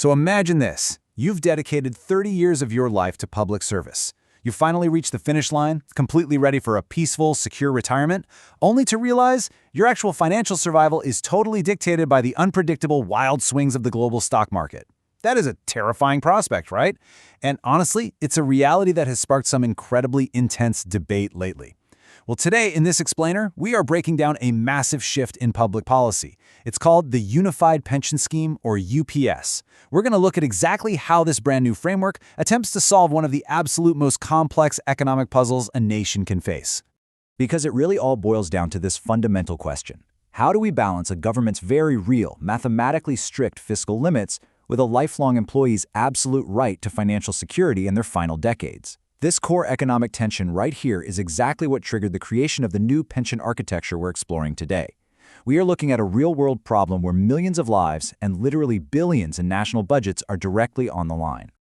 So imagine this. You've dedicated 30 years of your life to public service. You finally reach the finish line, completely ready for a peaceful, secure retirement, only to realize your actual financial survival is totally dictated by the unpredictable wild swings of the global stock market. That is a terrifying prospect, right? And honestly, it's a reality that has sparked some incredibly intense debate lately. Well, today in this explainer, we are breaking down a massive shift in public policy. It's called the Unified Pension Scheme, or UPS. We're going to look at exactly how this brand new framework attempts to solve one of the absolute most complex economic puzzles a nation can face. Because it really all boils down to this fundamental question. How do we balance a government's very real, mathematically strict fiscal limits with a lifelong employee's absolute right to financial security in their final decades? This core economic tension right here is exactly what triggered the creation of the new pension architecture we're exploring today. We are looking at a real-world problem where millions of lives and literally billions in national budgets are directly on the line.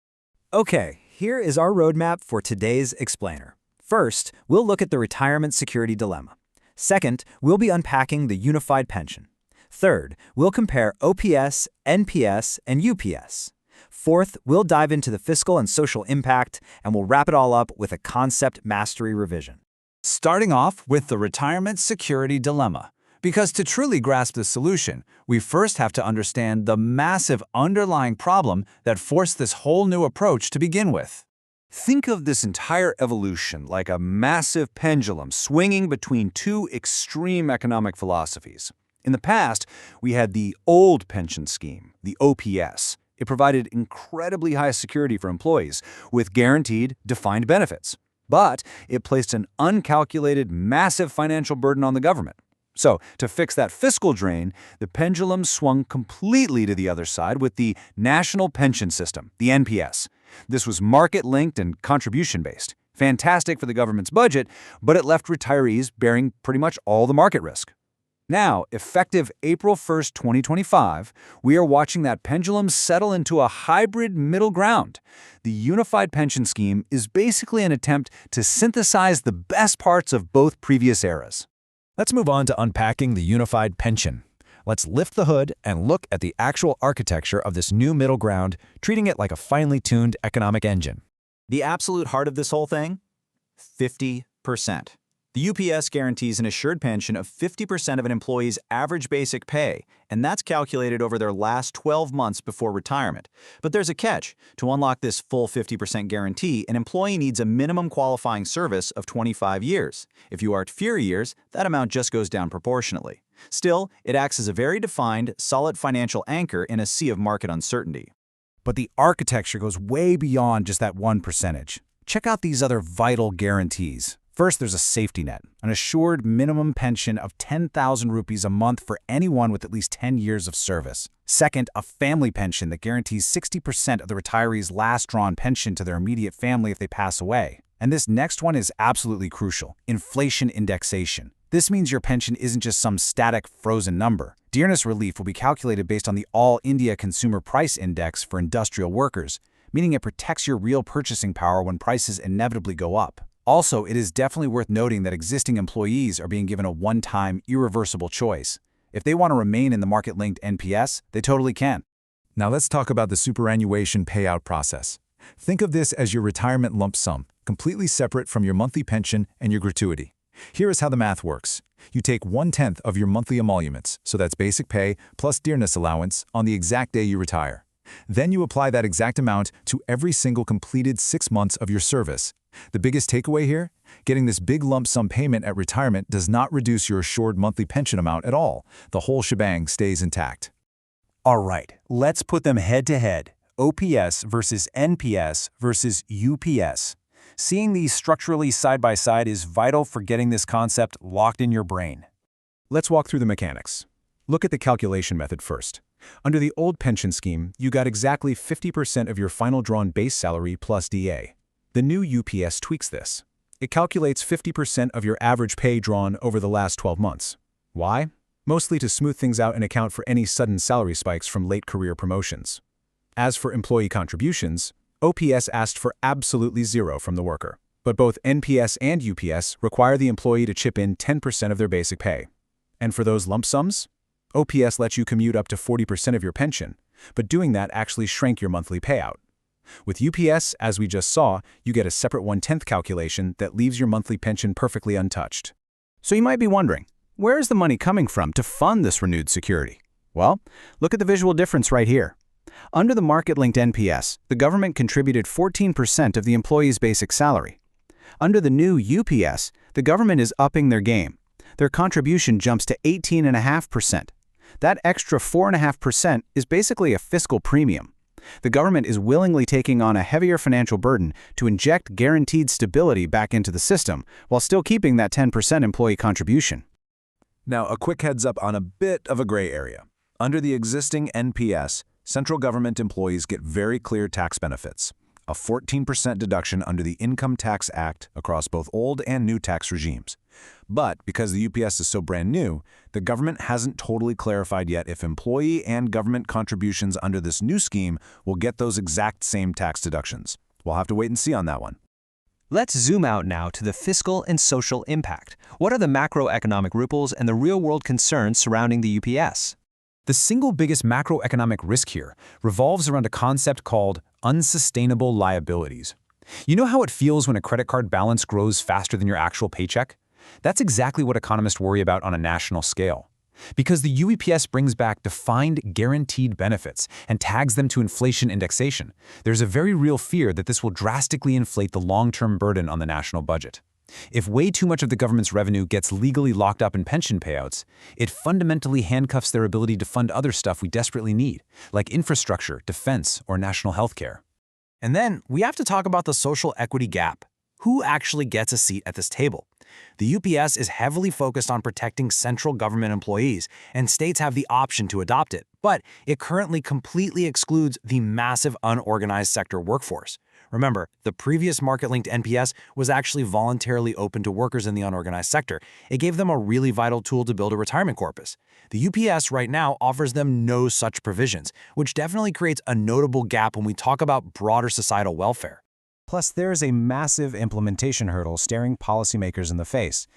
Okay, here is our roadmap for today's explainer. First, we'll look at the retirement security dilemma. Second, we'll be unpacking the unified pension. Third, we'll compare OPS, NPS, and UPS. Fourth, we'll dive into the fiscal and social impact, and we'll wrap it all up with a concept mastery revision. Starting off with the retirement security dilemma. Because to truly grasp the solution, we first have to understand the massive underlying problem that forced this whole new approach to begin with. Think of this entire evolution like a massive pendulum swinging between two extreme economic philosophies. In the past, we had the old pension scheme, the OPS. It provided incredibly high security for employees with guaranteed, defined benefits. But it placed an uncalculated, massive financial burden on the government. So, to fix that fiscal drain, the pendulum swung completely to the other side with the National Pension System, the NPS. This was market-linked and contribution-based. Fantastic for the government's budget, but it left retirees bearing pretty much all the market risk. Now, effective April 1st, 2025, we are watching that pendulum settle into a hybrid middle ground. The Unified Pension Scheme is basically an attempt to synthesize the best parts of both previous eras. Let's move on to unpacking the unified pension. Let's lift the hood and look at the actual architecture of this new middle ground, treating it like a finely tuned economic engine. The absolute heart of this whole thing? 50%. The UPS guarantees an assured pension of 50% of an employee's average basic pay, and that's calculated over their last 12 months before retirement. But there's a catch. To unlock this full 50% guarantee, an employee needs a minimum qualifying service of 25 years. If you are at fewer years, that amount just goes down proportionately. Still, it acts as a very defined, solid financial anchor in a sea of market uncertainty. But the architecture goes way beyond just that 1%. Check out these other vital guarantees. First, there's a safety net, an assured minimum pension of 10,000 rupees a month for anyone with at least 10 years of service. Second, a family pension that guarantees 60% of the retiree's last drawn pension to their immediate family if they pass away. And this next one is absolutely crucial: inflation indexation. This means your pension isn't just some static, frozen number. Dearness relief will be calculated based on the All India Consumer Price Index for industrial workers, meaning it protects your real purchasing power when prices inevitably go up. Also, it is definitely worth noting that existing employees are being given a one-time, irreversible choice. If they want to remain in the market-linked NPS, they totally can. Now let's talk about the superannuation payout process. Think of this as your retirement lump sum, completely separate from your monthly pension and your gratuity. Here is how the math works. You take 1/10 of your monthly emoluments, so that's basic pay plus dearness allowance, on the exact day you retire. Then you apply that exact amount to every single completed 6 months of your service. The biggest takeaway here? Getting this big lump sum payment at retirement does not reduce your assured monthly pension amount at all. The whole shebang stays intact. All right, let's put them head to head. OPS versus NPS versus UPS. Seeing these structurally side by side is vital for getting this concept locked in your brain. Let's walk through the mechanics. Look at the calculation method first. Under the old pension scheme, you got exactly 50% of your final drawn base salary plus DA. The new UPS tweaks this. It calculates 50% of your average pay drawn over the last 12 months. Why? Mostly to smooth things out and account for any sudden salary spikes from late career promotions. As for employee contributions, OPS asked for absolutely zero from the worker. But both NPS and UPS require the employee to chip in 10% of their basic pay. And for those lump sums, OPS lets you commute up to 40% of your pension, but doing that actually shrank your monthly payout. With UPS, as we just saw, you get a separate 1/10 calculation that leaves your monthly pension perfectly untouched. So you might be wondering, where is the money coming from to fund this renewed security? Well, look at the visual difference right here. Under the market-linked NPS, the government contributed 14% of the employee's basic salary. Under the new UPS, the government is upping their game. Their contribution jumps to 18.5%. That extra 4.5% is basically a fiscal premium. The government is willingly taking on a heavier financial burden to inject guaranteed stability back into the system, while still keeping that 10% employee contribution. Now, a quick heads up on a bit of a gray area. Under the existing NPS, central government employees get very clear tax benefits. A 14% deduction under the Income Tax Act across both old and new tax regimes. But because the UPS is so brand new, the government hasn't totally clarified yet if employee and government contributions under this new scheme will get those exact same tax deductions. We'll have to wait and see on that one. Let's zoom out now to the fiscal and social impact. What are the macroeconomic ripples and the real-world concerns surrounding the UPS? The single biggest macroeconomic risk here revolves around a concept called unsustainable liabilities. You know how it feels when a credit card balance grows faster than your actual paycheck? That's exactly what economists worry about on a national scale. Because the UEPS brings back defined guaranteed benefits and tags them to inflation indexation, there's a very real fear that this will drastically inflate the long-term burden on the national budget. If way too much of the government's revenue gets legally locked up in pension payouts, it fundamentally handcuffs their ability to fund other stuff we desperately need, like infrastructure, defense, or national health care. And then we have to talk about the social equity gap. Who actually gets a seat at this table? The UPS is heavily focused on protecting central government employees, and states have the option to adopt it, but it currently completely excludes the massive unorganized sector workforce. Remember, the previous market-linked NPS was actually voluntarily open to workers in the unorganized sector. It gave them a really vital tool to build a retirement corpus. The UPS right now offers them no such provisions, which definitely creates a notable gap when we talk about broader societal welfare. Plus, there's a massive implementation hurdle staring policymakers in the face.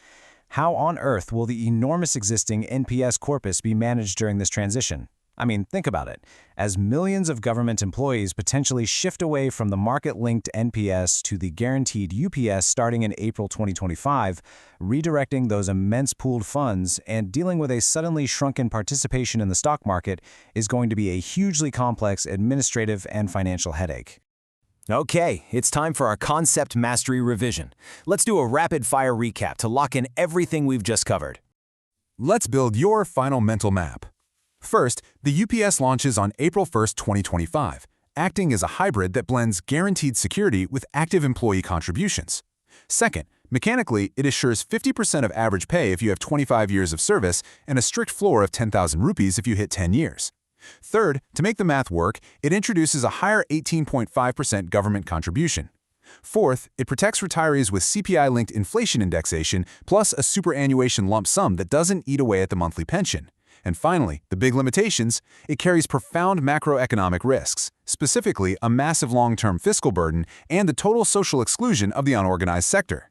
How on earth will the enormous existing NPS corpus be managed during this transition? I mean, think about it. As millions of government employees potentially shift away from the market-linked NPS to the guaranteed UPS starting in April 2025, redirecting those immense pooled funds and dealing with a suddenly shrunken participation in the stock market is going to be a hugely complex administrative and financial headache. Okay, it's time for our concept mastery revision. Let's do a rapid-fire recap to lock in everything we've just covered. Let's build your final mental map. First, the UPS launches on April 1, 2025, acting as a hybrid that blends guaranteed security with active employee contributions. Second, mechanically, it assures 50% of average pay if you have 25 years of service and a strict floor of 10,000 rupees if you hit 10 years. Third, to make the math work, it introduces a higher 18.5% government contribution. Fourth, it protects retirees with CPI-linked inflation indexation plus a superannuation lump sum that doesn't eat away at the monthly pension. And finally, the big limitations, it carries profound macroeconomic risks, specifically a massive long-term fiscal burden and the total social exclusion of the unorganized sector.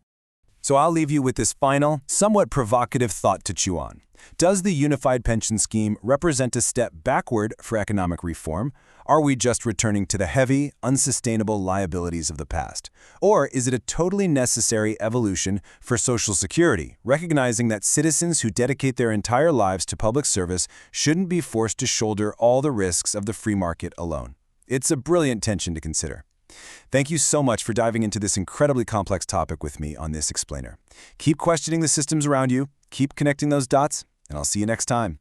So I'll leave you with this final, somewhat provocative thought to chew on. Does the unified pension scheme represent a step backward for economic reform? Are we just returning to the heavy, unsustainable liabilities of the past? Or is it a totally necessary evolution for Social Security, recognizing that citizens who dedicate their entire lives to public service shouldn't be forced to shoulder all the risks of the free market alone? It's a brilliant tension to consider. Thank you so much for diving into this incredibly complex topic with me on this explainer. Keep questioning the systems around you, keep connecting those dots, and I'll see you next time.